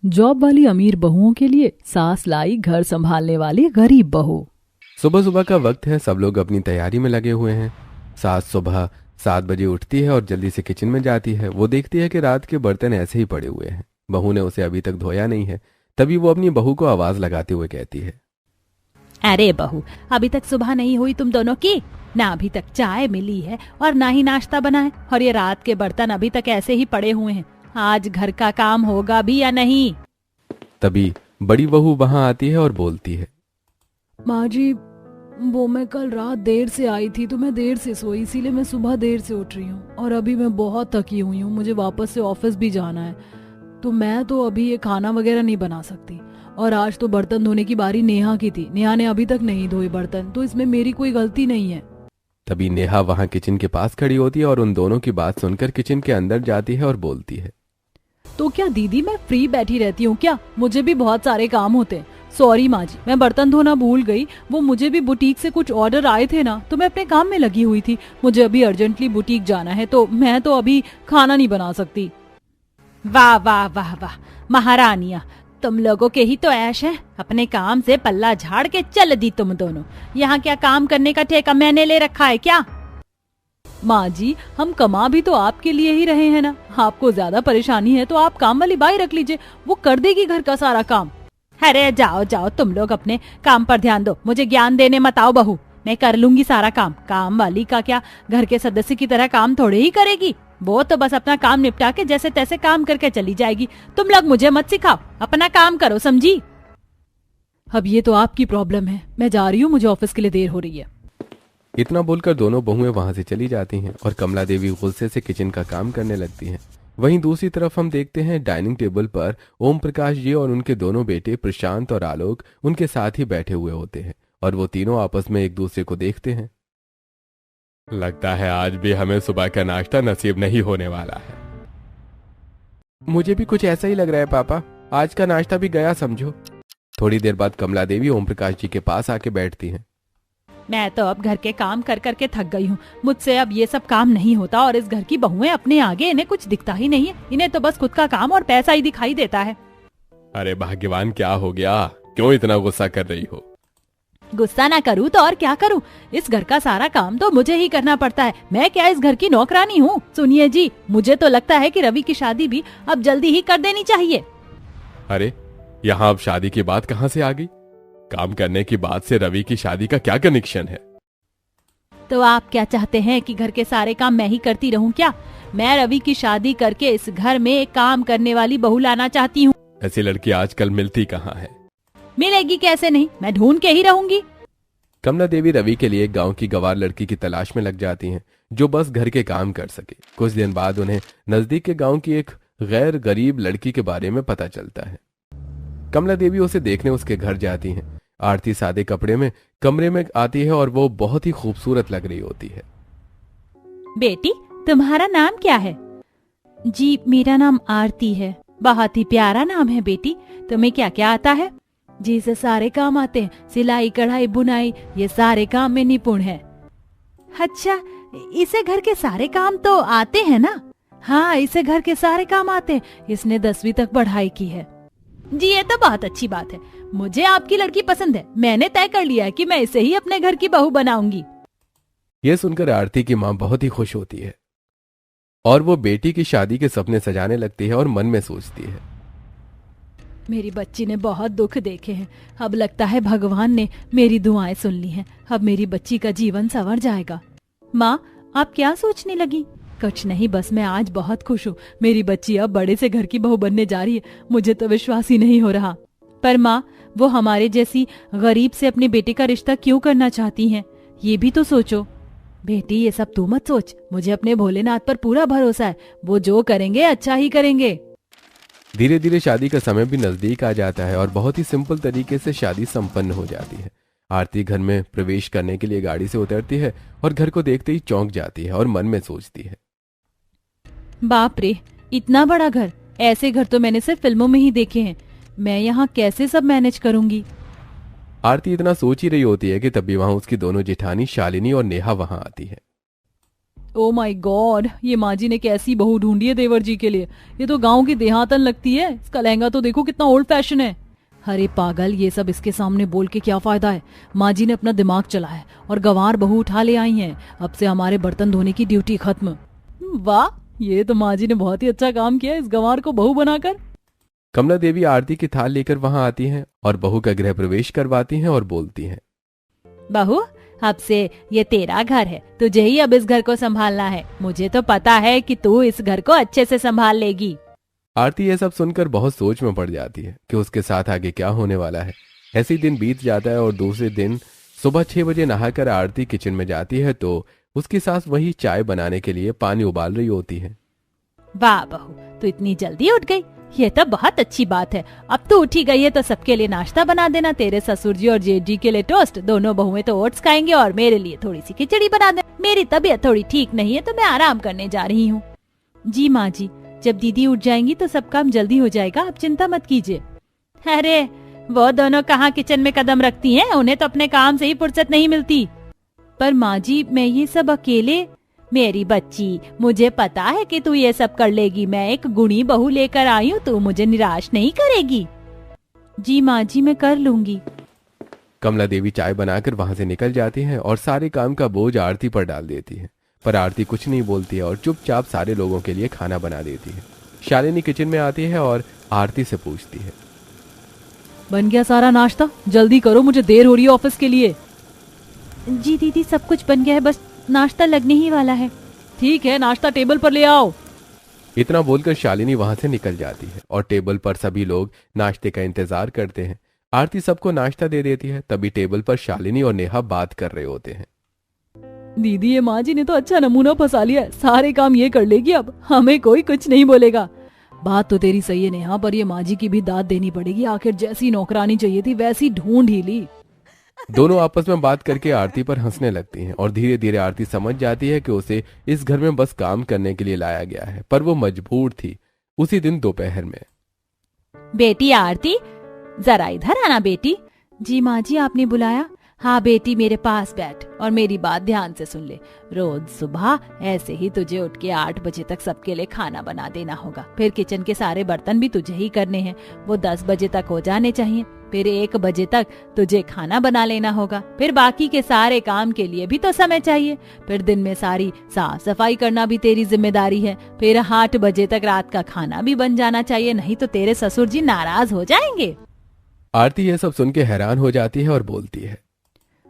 Job वाली अमीर बहुओं के लिए सास लाई घर संभालने वाली गरीब बहू। सुबह सुबह का वक्त है, सब लोग अपनी तैयारी में लगे हुए हैं। सास सुबह 7 बजे उठती है और जल्दी से किचन में जाती है। वो देखती है कि रात के बर्तन ऐसे ही पड़े हुए हैं, बहू ने उसे अभी तक धोया नहीं है। तभी वो अपनी बहू को आवाज लगाते हुए कहती है, अरे बहू, अभी तक सुबह नहीं हुई तुम दोनों की? ना अभी तक चाय मिली है और ना ही नाश्ता बना है, और ये रात के बर्तन अभी तक ऐसे ही पड़े हुए हैं। आज घर का काम होगा भी या नहीं? तभी बड़ी बहू वहां आती है और बोलती है, माँ जी, वो मैं कल रात देर से आई थी तो मैं देर से सोई, इसीलिए मैं सुबह देर से उठ रही हूँ और अभी मैं बहुत थकी हुई हूँ। मुझे वापस से ऑफिस भी जाना है, तो मैं तो अभी ये खाना वगैरह नहीं बना सकती। और आज तो बर्तन धोने की बारी नेहा की थी, नेहा ने अभी तक नहीं धोए बर्तन, तो इसमें मेरी कोई गलती नहीं है। तभी नेहा वहां किचन के पास खड़ी होती है और उन दोनों की बात सुनकर किचन के अंदर जाती है और बोलती है, तो क्या दीदी मैं फ्री बैठी रहती हूँ क्या? मुझे भी बहुत सारे काम होते हैं। सॉरी माँ जी, मैं बर्तन धोना भूल गई। वो मुझे भी बुटीक से कुछ ऑर्डर आए थे ना, तो मैं अपने काम में लगी हुई थी। मुझे अभी अर्जेंटली बुटीक जाना है, तो मैं तो अभी खाना नहीं बना सकती। वाह वाह वाह वाह, महारानिया, तुम लोगों के ही तो ऐश है। अपने काम से पल्ला झाड़ के चल दी तुम दोनों। यहाँ क्या काम करने का ठेका मैंने ले रखा है क्या? माँ जी, हम कमा भी तो आपके लिए ही रहे हैं ना। आपको ज्यादा परेशानी है तो आप काम वाली बाई रख लीजिए, वो कर देगी घर का सारा काम। अरे जाओ जाओ, तुम लोग अपने काम पर ध्यान दो, मुझे ज्ञान देने मत आओ बहू। मैं कर लूंगी सारा काम। काम वाली का क्या घर के सदस्य की तरह काम थोड़े ही करेगी। वो तो बस अपना काम निपटा के जैसे तैसे काम करके चली जाएगी। तुम लोग मुझे मत सिखाओ, अपना काम करो, समझी? अब ये तो आपकी प्रॉब्लम है। मैं जा रही हूँ, मुझे ऑफिस के लिए देर हो रही है। इतना बोलकर दोनों बहुएं वहां से चली जाती हैं और कमला देवी गुस्से से किचन का काम करने लगती हैं। वहीं दूसरी तरफ हम देखते हैं डाइनिंग टेबल पर ओम प्रकाश जी और उनके दोनों बेटे प्रशांत और आलोक उनके साथ ही बैठे हुए होते हैं और वो तीनों आपस में एक दूसरे को देखते हैं। लगता है आज भी हमें सुबह का नाश्ता नसीब नहीं होने वाला है। मुझे भी कुछ ऐसा ही लग रहा है पापा, आज का नाश्ता भी गया समझो। थोड़ी देर बाद कमला देवी ओम प्रकाश जी के पास आके बैठती हैं। मैं तो अब घर के काम कर करके थक गई हूँ। मुझसे अब ये सब काम नहीं होता, और इस घर की बहुएं अपने आगे इन्हें कुछ दिखता ही नहीं है। इन्हें तो बस खुद का काम और पैसा ही दिखाई देता है। अरे भाग्यवान, क्या हो गया? क्यों इतना गुस्सा कर रही हो? गुस्सा ना करूँ तो और क्या करूँ? इस घर का सारा काम तो मुझे ही करना पड़ता है। मैं क्या इस घर की नौकरानी हूँ? सुनिए जी, मुझे तो लगता है कि रवि की शादी भी अब जल्दी ही कर देनी चाहिए। अरे यहाँ अब शादी की बात कहाँ से आ गई? काम करने की बात से रवि की शादी का क्या कनेक्शन है? तो आप क्या चाहते हैं कि घर के सारे काम मैं ही करती रहूं क्या? मैं रवि की शादी करके इस घर में एक काम करने वाली बहू लाना चाहती हूँ। ऐसी लड़की आजकल मिलती कहाँ है? मिलेगी कैसे नहीं, मैं ढूंढ के ही रहूंगी। कमला देवी रवि के लिए गांव की गवार लड़की की तलाश में लग जाती हैं, जो बस घर के काम कर सके। कुछ दिन बाद उन्हें नजदीक के गांव की एक गैर गरीब लड़की के बारे में पता चलता है। कमला देवी उसे देखने उसके घर जाती हैं। आरती सादे कपड़े में कमरे में आती है और वो बहुत ही खूबसूरत लग रही होती है। बेटी, तुम्हारा नाम क्या है? जी, मेरा नाम आरती है। बहुत ही प्यारा नाम है बेटी। तुम्हें क्या क्या आता है? जी, इसे सारे काम आते हैं। सिलाई, कढ़ाई, बुनाई, ये सारे काम में निपुण है। अच्छा, इसे घर के सारे काम तो आते हैं ना? हाँ, इसे घर के सारे काम आते हैं। इसने 10वीं तक पढ़ाई की है। जी, ये तो बहुत अच्छी बात है। मुझे आपकी लड़की पसंद है। मैंने तय कर लिया है कि मैं इसे ही अपने घर की बहू बनाऊंगी। यह सुनकर आरती की मां बहुत ही खुश होती है और वो बेटी की शादी के सपने सजाने लगती है और मन में सोचती है, मेरी बच्ची ने बहुत दुख देखे हैं। अब लगता है भगवान ने मेरी दुआएं सुन ली हैं। अब मेरी बच्ची का जीवन संवर जाएगा। माँ, आप क्या सोचने लगी? कुछ नहीं, बस मैं आज बहुत खुश हूँ। मेरी बच्ची अब बड़े से घर की बहू बनने जा रही है। मुझे तो विश्वास ही नहीं हो रहा। पर माँ, वो हमारे जैसी गरीब से अपने बेटे का रिश्ता क्यों करना चाहती हैं? ये भी तो सोचो। बेटी, ये सब तू मत सोच। मुझे अपने भोलेनाथ पर पूरा भरोसा है। वो जो करेंगे अच्छा ही करेंगे। धीरे धीरे शादी का समय भी नजदीक आ जाता है और बहुत ही सिंपल तरीके से शादी संपन्न हो जाती है। आरती घर में प्रवेश करने के लिए गाड़ी से उतरती है और घर को देखते ही चौंक जाती है और मन में सोचती है, बाप रे, इतना बड़ा घर! ऐसे घर तो मैंने सिर्फ फिल्मों में ही देखे हैं। मैं यहाँ कैसे सब मैनेज करूंगी? आरती इतना सोच ही रही होती है कि तभी वहां उसकी दोनों जेठानी शालिनी और नेहा वहां आती है। ओ माय गॉड, ये माँ जी ने कैसी बहू ढूंढी है देवर जी के लिए। ये तो गांव की देहातन लगती है। इसका लहंगा तो देखो कितना ओल्ड फैशन है। अरे पागल, ये सब इसके सामने बोल के क्या फायदा है। माँ जी ने अपना दिमाग चला है और गंवार बहू उठा ले आई हैं। अब से हमारे बर्तन धोने की ड्यूटी खत्म। वाह, ये तो माँ जी ने बहुत ही अच्छा काम किया इस गंवार को बहू बनाकर। कमला देवी आरती की थाल लेकर वहां आती हैं और बहू का गृह प्रवेश करवाती हैं और बोलती हैं, बहू, अब से ये तेरा घर है, तुझे ही अब इस घर को संभालना है। मुझे तो पता है कि तू इस घर को अच्छे से संभाल लेगी। आरती ये सब सुनकर बहुत सोच में पड़ जाती है कि उसके साथ आगे क्या होने वाला है। ऐसे ही दिन बीत जाता है और दूसरे दिन सुबह 6 बजे नहाकर आरती किचन में जाती है तो उसकी सास वही चाय बनाने के लिए पानी उबाल रही होती है। वाह बहू, तू इतनी जल्दी उठ गई, ये तो बहुत अच्छी बात है। अब तो उठी गई है तो सबके लिए नाश्ता बना देना। तेरे ससुर जी और जेठ जी के लिए टोस्ट, दोनों बहुएं तो ओट्स खाएंगे और मेरे लिए थोड़ी सी खिचड़ी बना दे। मेरी तबीयत थोड़ी ठीक नहीं है तो मैं आराम करने जा रही हूँ। जी माँ जी, जब दीदी उठ जाएंगी तो सब काम जल्दी हो जाएगा, आप चिंता मत कीजिए। अरे वो दोनों कहाँ किचन में कदम रखती हैं, उन्हें तो अपने काम से ही फुर्सत नहीं मिलती। पर माँ जी, मैं ये सब अकेले। मेरी बच्ची, मुझे पता है कि तू ये सब कर लेगी। मैं एक गुणी बहू लेकर आई हूँ, तू मुझे निराश नहीं करेगी। जी माँ जी, मैं कर लूंगी। कमला देवी चाय बनाकर वहां से निकल जाती हैं और सारे काम का बोझ आरती पर डाल देती है। पर आरती कुछ नहीं बोलती है और चुपचाप सारे लोगों के लिए खाना बना देती है। शालिनी किचन में आती है और आरती से पूछती है, बन गया सारा नाश्ता? जल्दी करो, मुझे देर हो रही है ऑफिस के लिए। जी दीदी, सब कुछ बन गया है, बस नाश्ता लगने ही वाला है। ठीक है, नाश्ता टेबल पर ले आओ। इतना बोलकर शालिनी वहां से निकल जाती है और टेबल पर सभी लोग नाश्ते का इंतजार करते हैं। आरती सबको नाश्ता दे देती है। तभी टेबल पर शालिनी और नेहा बात कर रहे होते हैं। दीदी, ये माँ जी ने तो अच्छा नमूना फंसा लिया है। सारे काम ये कर लेगी, अब हमें कोई कुछ नहीं बोलेगा। बात तो तेरी सही है नेहा, पर ये माँ जी की भी दाद देनी पड़ेगी। आखिर जैसी नौकरानी चाहिए थी वैसी ढूंढ ही ली। दोनों आपस में बात करके आरती पर हंसने लगती हैं और धीरे धीरे आरती समझ जाती है कि उसे इस घर में बस काम करने के लिए लाया गया है, पर वो मजबूर थी। उसी दिन दोपहर में, बेटी आरती, जरा इधर आना बेटी। जी माँ जी, आपने बुलाया? हाँ बेटी, मेरे पास बैठ और मेरी बात ध्यान से सुन ले। रोज सुबह ऐसे ही तुझे उठ के 8 बजे तक सबके लिए खाना बना देना होगा। फिर किचन के सारे बर्तन भी तुझे ही करने हैं, वो 10 बजे तक हो जाने चाहिए। फिर 1 बजे तक तुझे खाना बना लेना होगा। फिर बाकी के सारे काम के लिए भी तो समय चाहिए। फिर दिन में सारी साफ सफाई करना भी तेरी जिम्मेदारी है। फिर 8 बजे तक रात का खाना भी बन जाना चाहिए, नहीं तो तेरे ससुर जी नाराज हो जाएंगे। आरती ये सब सुन के हैरान हो जाती है और बोलती है,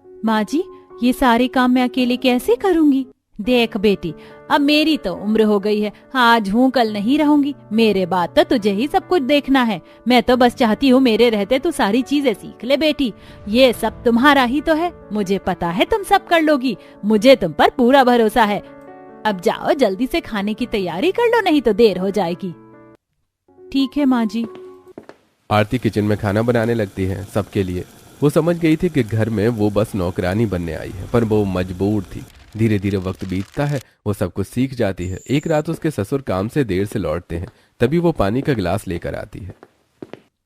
माँ जी, ये सारे काम मैं अकेले कैसे करूंगी? देख बेटी, अब मेरी तो उम्र हो गई है, आज हूँ कल नहीं रहूंगी। मेरे बाद तो तुझे ही सब कुछ देखना है। मैं तो बस चाहती हूँ मेरे रहते तू सारी चीजें सीख ले बेटी। ये सब तुम्हारा ही तो है, मुझे पता है तुम सब कर लोगी। मुझे तुम पर पूरा भरोसा है। अब जाओ जल्दी से खाने की तैयारी कर लो, नहीं तो देर हो जाएगी। ठीक है माँ जी। आरती किचन में खाना बनाने लगती है सबके लिए। वो समझ गई थी कि घर में वो बस नौकरानी बनने आई है, पर वो मजबूर थी। धीरे धीरे वक्त बीतता है, वो सब कुछ सीख जाती है। एक रात उसके ससुर काम से देर से लौटते हैं, तभी वो पानी का गिलास लेकर आती है।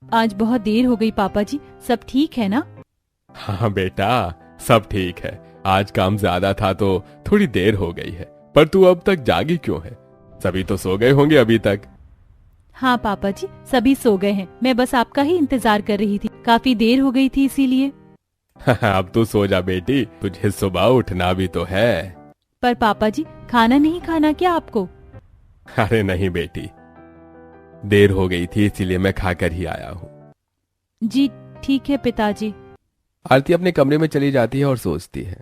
आज बहुत देर हो गई पापा जी, सब ठीक है ना? हाँ बेटा, सब ठीक है। आज काम ज्यादा था तो थोड़ी देर हो गई है, पर तू अब तक जागी क्यों है? सभी तो सो गए होंगे अभी तक। हाँ पापा जी, सभी सो गए हैं। मैं बस आपका ही इंतजार कर रही थी, काफी देर हो गई थी इसीलिए। अब तू सो जा बेटी, तुझे सुबह उठना भी तो है। पर पापा जी, खाना नहीं खाना क्या आपको? अरे नहीं बेटी, देर हो गई थी इसीलिए मैं खाकर ही आया हूँ। जी ठीक है पिताजी। आरती अपने कमरे में चली जाती है और सोचती है,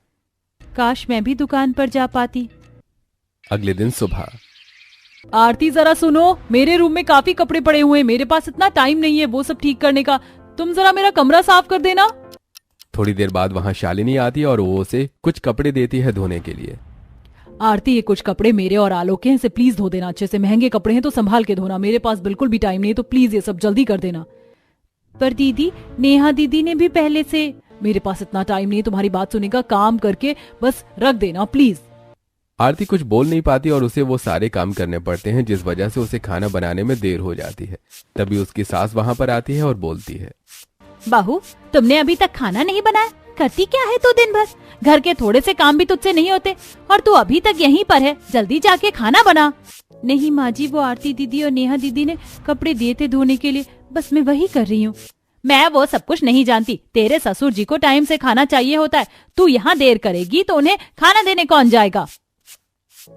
काश मैं भी दुकान पर जा पाती। अगले दिन सुबह, आरती जरा सुनो, मेरे रूम में काफी कपड़े पड़े हुए हैं, मेरे पास इतना टाइम नहीं है वो सब ठीक करने का। तुम जरा मेरा कमरा साफ कर देना। थोड़ी देर बाद वहाँ शालिनी आती है और वो उसे कुछ कपड़े देती है धोने के लिए। आरती, ये कुछ कपड़े मेरे और आलोक के हैं, इसे प्लीज धो देना अच्छे से। महंगे कपड़े हैं तो संभाल के धोना, मेरे पास बिल्कुल भी टाइम नहीं है, तो प्लीज ये सब जल्दी कर देना। पर दीदी, नेहा दीदी ने भी पहले से। मेरे पास इतना टाइम नहीं है तुम्हारी बात सुनने का, काम करके बस रख देना प्लीज। आरती कुछ बोल नहीं पाती और उसे वो सारे काम करने पड़ते हैं, जिस वजह से उसे खाना बनाने में देर हो जाती है। तभी उसकी सास वहाँ पर आती है और बोलती है, बहू, तुमने अभी तक खाना नहीं बनाया? करती क्या है तू दिन भर? घर के थोड़े से काम भी तुझसे नहीं होते और तू अभी तक यहीं पर है। जल्दी जाके खाना बना। नहीं माँ जी, वो आरती दीदी और नेहा दीदी ने कपड़े दिए थे धोने के लिए, बस मैं वही कर रही हूँ। मैं वो सब कुछ नहीं जानती। तेरे ससुर जी को टाइम से खाना चाहिए होता है। तू यहाँ देर करेगी तो उन्हें खाना देने कौन जाएगा?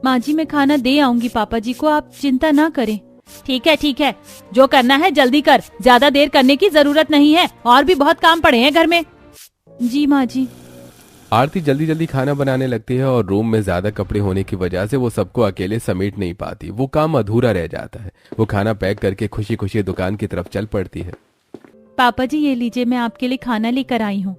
माँ जी मैं खाना दे आऊंगी पापा जी को, आप चिंता ना करें। ठीक है, जो करना है जल्दी कर। ज्यादा देर करने की जरूरत नहीं है, और भी बहुत काम पड़े हैं घर में। जी माँ जी। आरती जल्दी जल्दी खाना बनाने लगती है और रूम में ज्यादा कपड़े होने की वजह से वो सबको अकेले समेट नहीं पाती। वो काम अधूरा रह जाता है। वो खाना पैक करके खुशी खुशी दुकान की तरफ चल पड़ती है। पापा जी ये लीजिए, मैं आपके लिए खाना लेकर आई हूँ।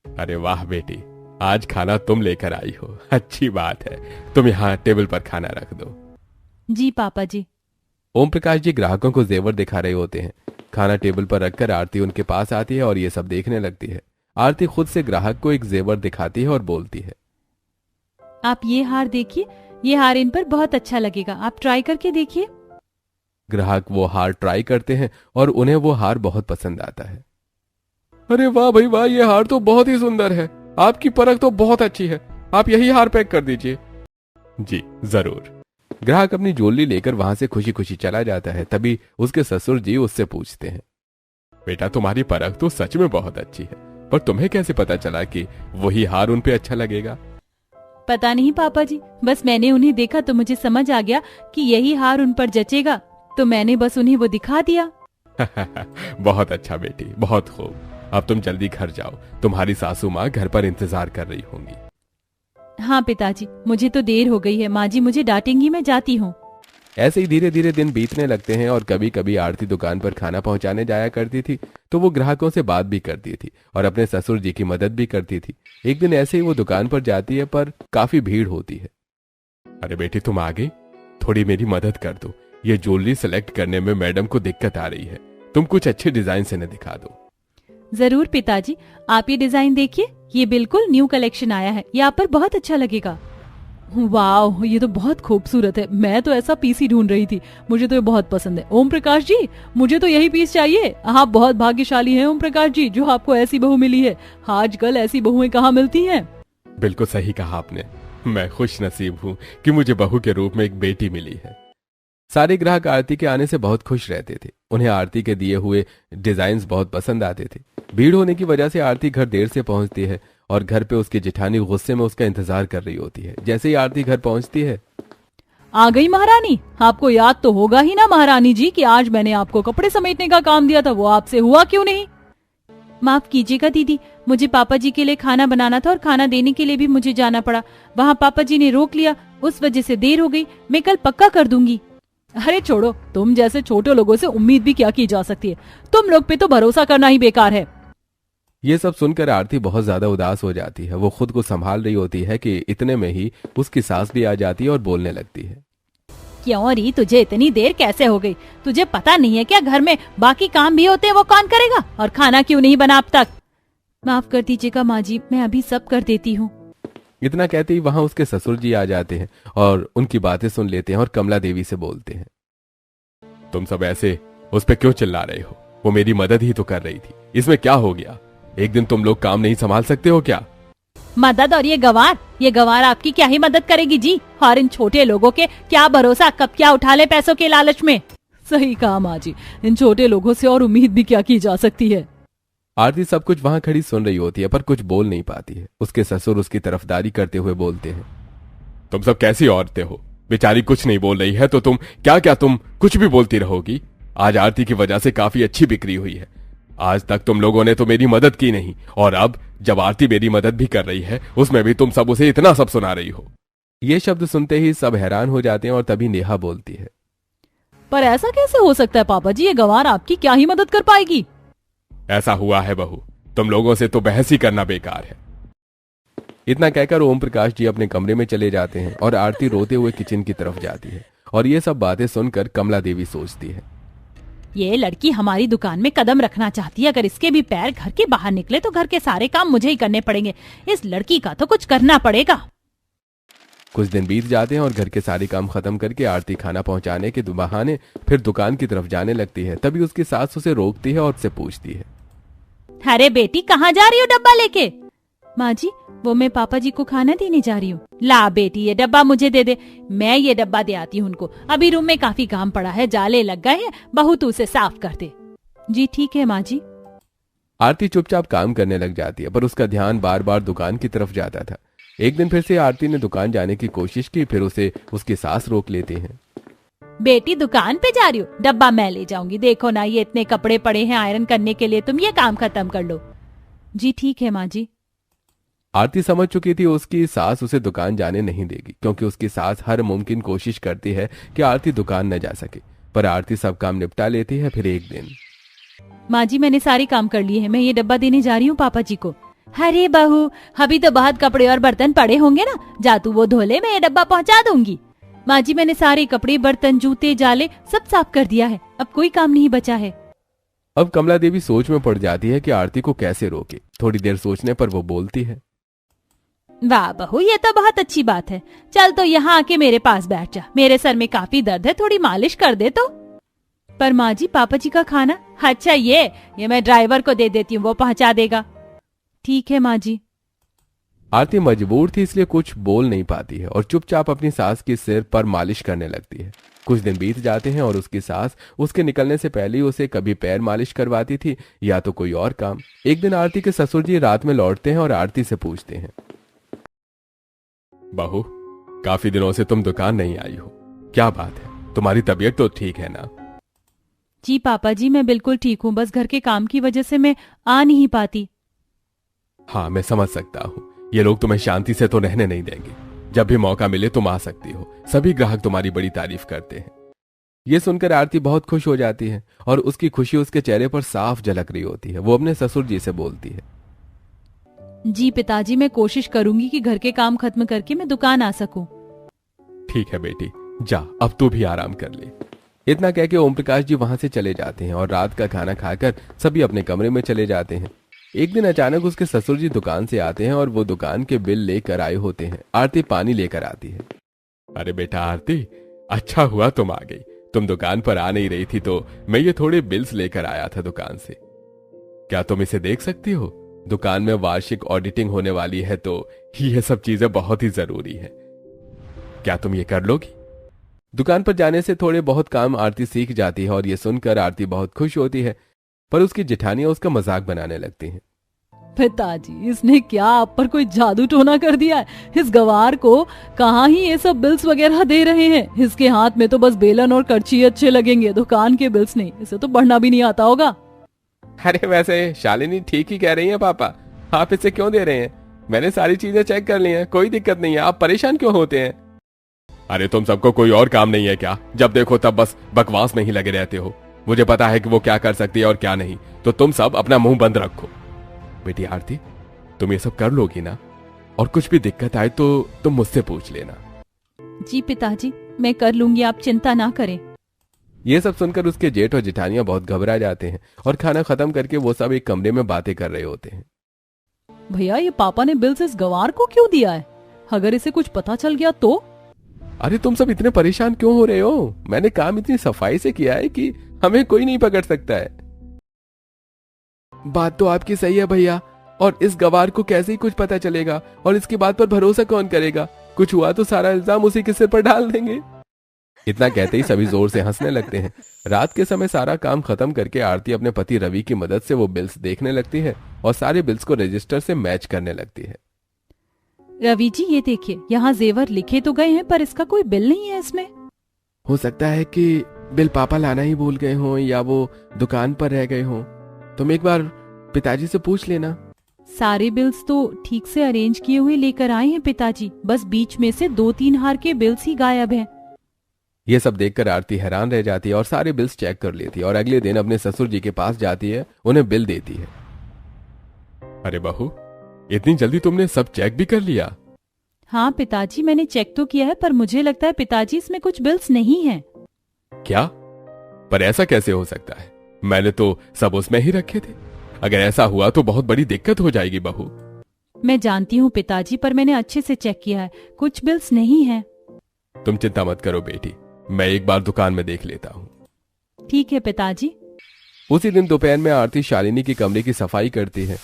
अरे वाह बेटी, आज खाना तुम लेकर आई हो, अच्छी बात है। तुम यहाँ टेबल पर खाना रख दो। जी पापा जी। ओम प्रकाश जी ग्राहकों को जेवर दिखा रहे होते हैं। खाना टेबल पर रखकर आरती उनके पास आती है और ये सब देखने लगती है। आरती खुद से ग्राहक को एक जेवर दिखाती है और बोलती है, आप ये हार देखिए, ये हार इन पर बहुत अच्छा लगेगा, आप ट्राई करके देखिए। ग्राहक वो हार ट्राई करते हैं और उन्हें वो हार बहुत पसंद आता है। अरे वाह भाई वाह, ये हार तो बहुत ही सुंदर है। आपकी परख तो बहुत अच्छी है, आप यही हार पैक कर दीजिए। जी जरूर। ग्राहक अपनी ज्वेलरी लेकर वहां से खुशी खुशी चला जाता है। तभी उसके ससुर जी उससे पूछते हैं, बेटा तुम्हारी परख तो सच में बहुत अच्छी है, पर तुम्हें कैसे पता चला कि वही हार उन पे अच्छा लगेगा? पता नहीं पापा जी, बस मैंने उन्हें देखा तो मुझे समझ आ गया कि यही हार उन पर जचेगा, तो मैंने बस उन्हें वो दिखा दिया। बहुत अच्छा बेटी, बहुत खूब। अब तुम जल्दी घर जाओ, तुम्हारी सासू माँ घर पर इंतजार कर रही होंगी। हाँ पिताजी, मुझे तो देर हो गई है, माँ जी मुझे डांटेंगी, मैं जाती हूँ। ऐसे ही धीरे धीरे दिन बीतने लगते हैं और कभी कभी आरती दुकान पर खाना पहुंचाने जाया करती थी तो वो ग्राहकों से बात भी करती थी और अपने ससुर जी की मदद भी करती थी। एक दिन ऐसे ही वो दुकान पर जाती है पर काफी भीड़ होती है। अरे बेटी तुम आ गई, थोड़ी मेरी मदद कर दो। ये ज्वेलरी सेलेक्ट करने में मैडम को दिक्कत आ रही है, तुम कुछ अच्छे डिजाइन से इन्हें दिखा दो। जरूर पिताजी, आप ये डिजाइन देखिए, ये बिल्कुल न्यू कलेक्शन आया है, ये आप पर बहुत अच्छा लगेगा। वाह, ये तो बहुत खूबसूरत है। मैं तो ऐसा पीस ही ढूंढ रही थी, मुझे तो ये बहुत पसंद है। ओम प्रकाश जी, मुझे तो यही पीस चाहिए। आप बहुत भाग्यशाली हैं ओम प्रकाश जी, जो आपको ऐसी बहू मिली है। आजकल ऐसी बहुएं कहाँ मिलती हैं। बिल्कुल सही कहा आपने, मैं खुश नसीब हूँ कि मुझे बहू के रूप में एक बेटी मिली है। सारे ग्राहक आरती के आने से बहुत खुश रहते थे। उन्हें आरती के दिए हुए डिजाइन बहुत पसंद आते थे। भीड़ होने की वजह से आरती घर देर से पहुंचती है और घर पे उसकी जेठानी गुस्से में उसका इंतजार कर रही होती है। जैसे ही आरती घर पहुंचती है, आ गई महारानी। आपको याद तो होगा ही ना महारानी जी कि आज मैंने आपको कपड़े समेटने का काम दिया था, वो आपसे हुआ क्यों नहीं? माफ कीजिएगा दीदी, मुझे पापा जी के लिए खाना बनाना था और खाना देने के लिए भी मुझे जाना पड़ा। वहाँ पापा जी ने रोक लिया, उस वजह से देर हो गई। मैं कल पक्का कर दूंगी। अरे छोड़ो, तुम जैसे छोटे लोगों से उम्मीद भी क्या की जा सकती है। तुम लोग पे तो भरोसा करना ही बेकार है। ये सब सुनकर आरती बहुत ज्यादा उदास हो जाती है। वो खुद को संभाल रही होती है कि इतने में ही उसकी सास भी आ जाती है और बोलने लगती है, क्यों री, तुझे इतनी देर कैसे हो गई? तुझे पता नहीं है क्या घर में बाकी काम भी होते हैं, वो कौन करेगा? और खाना क्यों नहीं बना अब तक? माफ कर दीजिएगा माँ जी, मैं अभी सब कर देती हूँ। इतना कहते ही वहां उसके ससुर जी आ जाते हैं और उनकी बातें सुन लेते हैं और कमला देवी से बोलते हैं, तुम सब ऐसे उस पे क्यों चिल्ला रहे हो? वो मेरी मदद ही तो कर रही थी, इसमें क्या हो गया? एक दिन तुम लोग काम नहीं संभाल सकते हो क्या? मदद? और ये गवार आपकी क्या ही मदद करेगी जी? और इन छोटे लोगों के क्या भरोसा, कब क्या उठा ले पैसों के लालच में। सही कहा माँ जी, इन छोटे लोगों से और उम्मीद भी क्या की जा सकती है। आरती सब कुछ वहां खड़ी सुन रही होती है पर कुछ बोल नहीं पाती है। उसके ससुर उसकी तरफदारी करते हुए बोलते हैं, तुम सब कैसी औरतें हो? बेचारी कुछ नहीं बोल रही है तो तुम कुछ भी बोलती रहोगी? आज आरती की वजह से काफी अच्छी बिक्री हुई है। आज तक तुम लोगों ने तो मेरी मदद की नहीं, और अब जब आरती मेरी मदद भी कर रही है उसमें भी तुम सब उसे इतना सब सुना रही हो। ये शब्द सुनते ही सब हैरान हो जाते हैं और तभी नेहा बोलती है, पर ऐसा कैसे हो सकता है पापा जी? ये गवार आपकी क्या ही मदद कर पाएगी? ऐसा हुआ है बहू, तुम लोगों से तो बहस ही करना बेकार है। इतना कहकर ओम प्रकाश जी अपने कमरे में चले जाते हैं और आरती रोते हुए किचन की तरफ जाती है। और ये सब बातें सुनकर कमला देवी सोचती है, ये लड़की हमारी दुकान में कदम रखना चाहती है। अगर इसके भी पैर घर के बाहर निकले तो घर के सारे काम मुझे ही करने पड़ेंगे। इस लड़की का तो कुछ करना पड़ेगा। कुछ दिन बीत जाते हैं और घर के सारे काम खत्म करके आरती खाना पहुंचाने के बहाने फिर दुकान की तरफ जाने लगती है। तभी उसकी सास उसे रोकती है और उससे पूछती है, अरे बेटी, कहाँ जा रही हो डब्बा लेके? माँ जी, वो मैं पापा जी को खाना देने जा रही हूँ। ला बेटी, ये डब्बा मुझे दे दे, मैं ये डब्बा दे आती हूँ उनको। अभी रूम में काफी काम पड़ा है, जाले लग गए हैं, बहू तू उसे साफ कर दे। जी ठीक है माँ जी। आरती चुपचाप काम करने लग जाती है, पर उसका ध्यान बार बार दुकान की तरफ जाता था। एक दिन फिर से आरती ने दुकान जाने की कोशिश की, फिर उसे उसकी सास रोक लेते हैं। बेटी दुकान पे जा रही हो, डब्बा मैं ले जाऊंगी। देखो ना, ये इतने कपड़े पड़े हैं आयरन करने के लिए, तुम ये काम खत्म कर लो। जी ठीक है माँ जी। आरती समझ चुकी थी उसकी सास उसे दुकान जाने नहीं देगी, क्योंकि उसकी सास हर मुमकिन कोशिश करती है कि आरती दुकान न जा सके। पर आरती सब काम निपटा लेती है। फिर एक दिन, माँ जी मैंने सारे काम कर लिए हैं, मैं ये डब्बा देने जा रही हूँ पापा जी को। अरे बहू, अभी तो बहुत कपड़े और बर्तन पड़े होंगे ना, जा तू वो धो ले, मैं ये डब्बा पहुँचा दूंगी। माँ जी मैंने सारे कपड़े, बर्तन, जूते, जाले सब साफ कर दिया है, अब कोई काम नहीं बचा है। अब कमला देवी सोच में पड़ जाती है कि आरती को कैसे रोके। थोड़ी देर सोचने पर वो बोलती है, वाह बहू, ये तो बहुत अच्छी बात है। चल तो यहाँ आके मेरे पास बैठ जा, मेरे सर में काफी दर्द है, थोड़ी मालिश कर दे तो। पर माँ जी पापा जी का खाना। अच्छा ये मैं ड्राइवर को दे देती हूँ, वो पहुँचा देगा। ठीक है माँ जी। आरती मजबूर थी, इसलिए कुछ बोल नहीं पाती है और चुपचाप अपनी सास के सिर पर मालिश करने लगती है। कुछ दिन बीत जाते हैं और उसकी सास उसके निकलने से पहले ही उसे कभी पैर मालिश करवाती थी या तो कोई और काम। एक दिन आरती के ससुर जी रात में लौटते हैं और आरती से पूछते हैं, बहू, काफी दिनों से तुम दुकान नहीं आई हो, क्या बात है? तुम्हारी तबीयत तो ठीक है ना? जी पापा जी, मैं बिल्कुल ठीक हूँ, बस घर के काम की वजह से मैं आ नहीं पाती। हाँ, मैं समझ सकता हूँ, ये लोग तुम्हें शांति से तो रहने नहीं देंगे। जब भी मौका मिले तुम आ सकती हो, सभी ग्राहक तुम्हारी बड़ी तारीफ करते हैं। ये सुनकर आरती बहुत खुश हो जाती है और उसकी खुशी उसके चेहरे पर साफ झलक रही होती है। वो अपने ससुर जी से बोलती है, जी पिताजी, मैं कोशिश करूंगी कि घर के काम खत्म करके मैं दुकान आ सकूं। ठीक है बेटी, जा अब तू भी आराम कर ले। इतना कह के ओम प्रकाश जी वहां से चले जाते हैं और रात का खाना खाकर सभी अपने कमरे में चले जाते हैं। एक दिन अचानक उसके ससुर जी दुकान से आते हैं और वो दुकान के बिल लेकर आए होते हैं। आरती पानी लेकर आती है। अरे बेटा आरती, अच्छा हुआ तुम आ गई। तुम दुकान पर आ नहीं रही थी तो मैं ये थोड़े बिल्स लेकर आया था दुकान से। क्या तुम इसे देख सकती हो? दुकान में वार्षिक ऑडिटिंग होने वाली है तो ये सब चीजें बहुत ही जरूरी है। क्या तुम ये कर लोगी? दुकान पर जाने से थोड़े बहुत काम आरती सीख जाती है और ये सुनकर आरती बहुत खुश होती है, पर उसकी जेठानियां उसका मजाक बनाने लगती हैं। पिताजी, इसने क्या आप पर कोई जादू टोना कर दिया है? इस गवार को कहाँ ही ये सब बिल्स वगैरह दे रहे हैं? इसके हाथ में तो बस बेलन और करची अच्छे लगेंगे, दुकान के बिल्स नहीं। इसे तो पढ़ना भी नहीं आता होगा। अरे वैसे शालिनी ठीक ही कह रही है पापा, आप इसे क्यों दे रहे हैं? मैंने सारी चीजें चेक कर ली हैं, कोई दिक्कत नहीं है, आप परेशान क्यों होते हैं? अरे तुम सबको कोई और काम नहीं है क्या? जब देखो तब बस बकवास में ही लगे रहते हो। मुझे पता है कि वो क्या कर सकती है और क्या नहीं, तो तुम सब अपना मुंह बंद रखो। बेटी आरती, तुम ये सब कर लोगी ना? और कुछ भी दिक्कत आए तो तुम मुझसे पूछ लेना। जी पिताजी, मैं कर लूंगी, आप चिंता ना करें। ये सब सुनकर उसके जेठ और जेठानियां बहुत घबरा जाते हैं और खाना खत्म करके वो सब एक कमरे में बातें कर रहे होते हैं। भैया, ये पापा ने बिल्स इस गवार को क्यों दिया है? अगर इसे कुछ पता चल गया तो? अरे तुम सब इतने परेशान क्यों हो रहे हो? मैंने काम इतनी सफाई से किया है कि हमें कोई नहीं पकड़ सकता है। बात तो आपकी सही है भैया, और इस गवार को कैसे ही कुछ पता चलेगा और इसकी बात पर भरोसा कौन करेगा? कुछ हुआ तो सारा इल्जाम उसी के सिर पर डाल देंगे। इतना कहते ही सभी जोर से हंसने लगते हैं। रात के समय सारा काम खत्म करके आरती अपने पति रवि की मदद से वो बिल्स देखने लगती है और सारे बिल्स को रजिस्टर से मैच करने लगती है। रवि जी, ये देखिए, यहाँ जेवर लिखे तो गए हैं पर इसका कोई बिल नहीं है इसमें। हो सकता है कि बिल पापा लाना ही भूल गए हों या वो दुकान पर रह गए हों। तुम एक बार पिताजी से पूछ लेना। सारे बिल्स तो ठीक से अरेंज किए हुए लेकर आए हैं पिताजी, बस बीच में से 2-3 हार के बिल्स ही गायब हैं। ये सब देखकर आरती हैरान रह जाती है और सारे बिल्स चेक कर लेती है और अगले दिन अपने ससुर जी के पास जाती है, उन्हें बिल देती है। अरे बहू, इतनी जल्दी तुमने सब चेक भी कर लिया? हाँ पिताजी, मैंने चेक तो किया है, पर मुझे लगता है पिताजी इसमें कुछ बिल्स नहीं हैं। क्या? पर ऐसा कैसे हो सकता है? मैंने तो सब उसमें ही रखे थे। अगर ऐसा हुआ तो बहुत बड़ी दिक्कत हो जाएगी बहू। मैं जानती हूँ पिताजी, पर मैंने अच्छे से चेक किया है, कुछ बिल्स नहीं है। तुम चिंता मत करो बेटी, मैं एक बार दुकान में देख लेता हूँ। ठीक है पिताजी। उसी दिन दोपहर में आरती शालिनी की कमरे की सफाई करती है।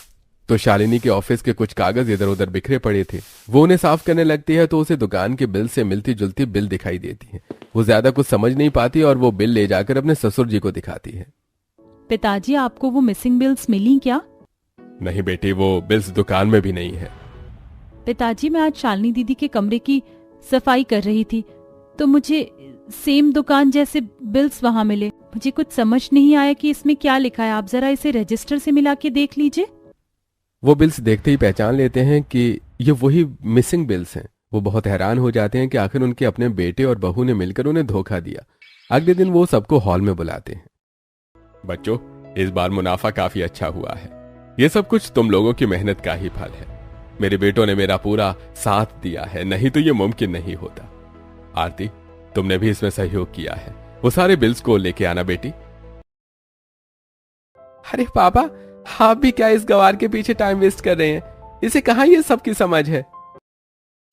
तो शालिनी के ऑफिस के कुछ कागज इधर उधर बिखरे पड़े थे। वो उन्हें साफ करने लगती है तो उसे दुकान के बिल से मिलती जुलती बिल दिखाई देती है। वो ज्यादा कुछ समझ नहीं पाती और वो बिल ले जाकर अपने ससुर जी को दिखाती है। पिताजी, आपको वो मिसिंग बिल्स मिली क्या? नहीं बेटी, वो बिल्स दुकान में भी नहीं है। पिताजी, मैं आज शालिनी दीदी के कमरे की सफाई कर रही थी तो मुझे सेम दुकान जैसे बिल्स वहां मिले। मुझे कुछ समझ नहीं आया कि इसमें क्या लिखा है। आप जरा इसे रजिस्टर से मिला के देख लीजिए। वो बिल्स देखते ही पहचान लेते हैं कि ये वही मिसिंग बिल्स हैं। वो बहुत हैरान हो जाते हैं कि आखिर उनके अपने बेटे और बहू ने मिलकर उन्हें धोखा दिया। अगले दिन वो सबको हॉल में बुलाते हैं। बच्चों, इस बार मुनाफा काफी अच्छा हुआ है। ये सब कुछ तुम लोगों की मेहनत का ही फल है। मेरे बेटों ने मेरा पूरा साथ दिया है, नहीं तो ये मुमकिन नहीं होता। आरती, तुमने भी इसमें सहयोग किया है। वो सारे बिल्स को लेके आना बेटी। अरे पापा, आप भी क्या इस गवार के पीछे टाइम वेस्ट कर रहे हैं? इसे कहां ये सब की समझ है।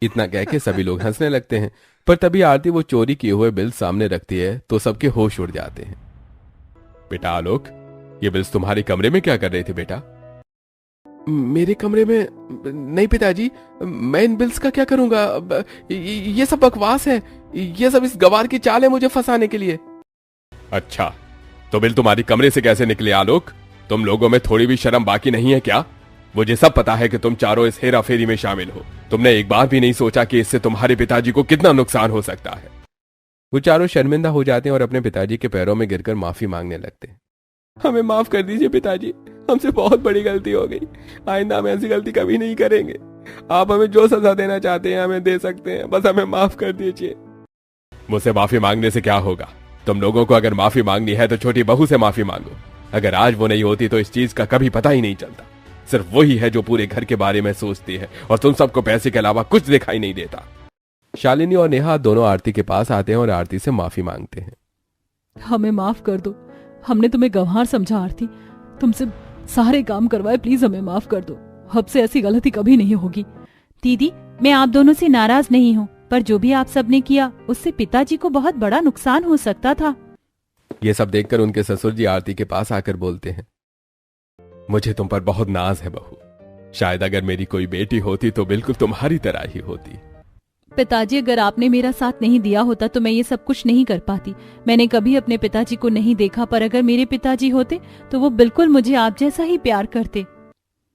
इतना कह के सभी लोग हंसने लगते हैं, पर तभी आरती वो चोरी किए हुए बिल्स सामने रखती है तो सबके होश उड़ जाते हैं। बेटा आलोक, ये बिल्स तुम्हारे कमरे में क्या कर रहे थे बेटा? मेरे कमरे में? नहीं पिताजी, मैं इन बिल्स का क्या करूंगा? ये सब बकवास है। ये सब इस गवार की चाल है मुझे फंसाने के लिए। अच्छा, तो बिल तुम्हारी कमरे से कैसे निकले आलोक? तुम लोगों में थोड़ी भी शर्म बाकी नहीं है क्या? मुझे सब पता है कि तुम चारों इस हेरा फेरी में शामिल हो। तुमने एक बार भी नहीं सोचा कि इससे तुम्हारे पिताजी को कितना नुकसान हो सकता है। वो चारों शर्मिंदा हो जाते हैं और अपने पिताजी के पैरों में गिरकर माफी मांगने लगते हैं। हमें माफ कर दीजिए पिताजी, हमसे बहुत बड़ी गलती हो गई। आइंदा हम ऐसी गलती कभी नहीं करेंगे। आप हमें जो सजा देना चाहते हैं हमें दे सकते हैं, बस हमें माफ कर दीजिए। मुझसे माफी मांगने से क्या होगा? तुम लोगों को अगर माफी मांगनी है तो छोटी बहू से माफी मांगो। अगर आज वो नहीं होती तो इस चीज का कभी पता ही नहीं चलता। सिर्फ वही है जो पूरे घर के बारे में सोचती है और तुम सबको पैसे के अलावा कुछ दिखाई नहीं देता। शालिनी और नेहा दोनों आरती के पास आते हैं और आरती से माफी मांगते हैं। हमें माफ कर दो, हमने तुम्हें गंवार समझा आरती, तुमसे सारे काम करवाए, प्लीज हमें माफ कर दो। अब से ऐसी गलती कभी नहीं होगी। दीदी, मैं आप दोनों से नाराज नहीं हूँ, पर जो भी आप सबने किया उससे पिताजी को बहुत बड़ा नुकसान हो सकता था। ये सब देखकर उनके ससुर जी आरती के पास आकर बोलते हैं, मुझे तुम पर बहुत नाज है बहू। शायद अगर मेरी कोई बेटी होती तो बिल्कुल तुम्हारी तरह ही होती। पिताजी, अगर आपने मेरा साथ नहीं दिया होता तो मैं ये सब कुछ नहीं कर पाती। मैंने कभी अपने पिताजी को नहीं देखा, पर अगर मेरे पिताजी होते तो वो बिल्कुल मुझे आप जैसा ही प्यार करते।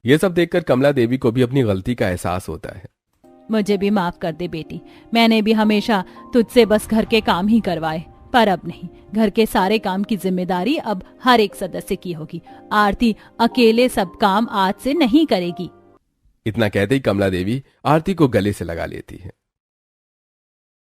ये सब देखकर कमला देवी को भी अपनी गलती का एहसास होता है। मुझे भी माफ कर दे बेटी, मैंने भी हमेशा तुझसे बस घर के काम ही करवाए, पर अब नहीं। घर के सारे काम की जिम्मेदारी अब हर एक सदस्य की होगी। आरती अकेले सब काम आज से नहीं करेगी। इतना कहते ही कमला देवी आरती को गले से लगा लेती है।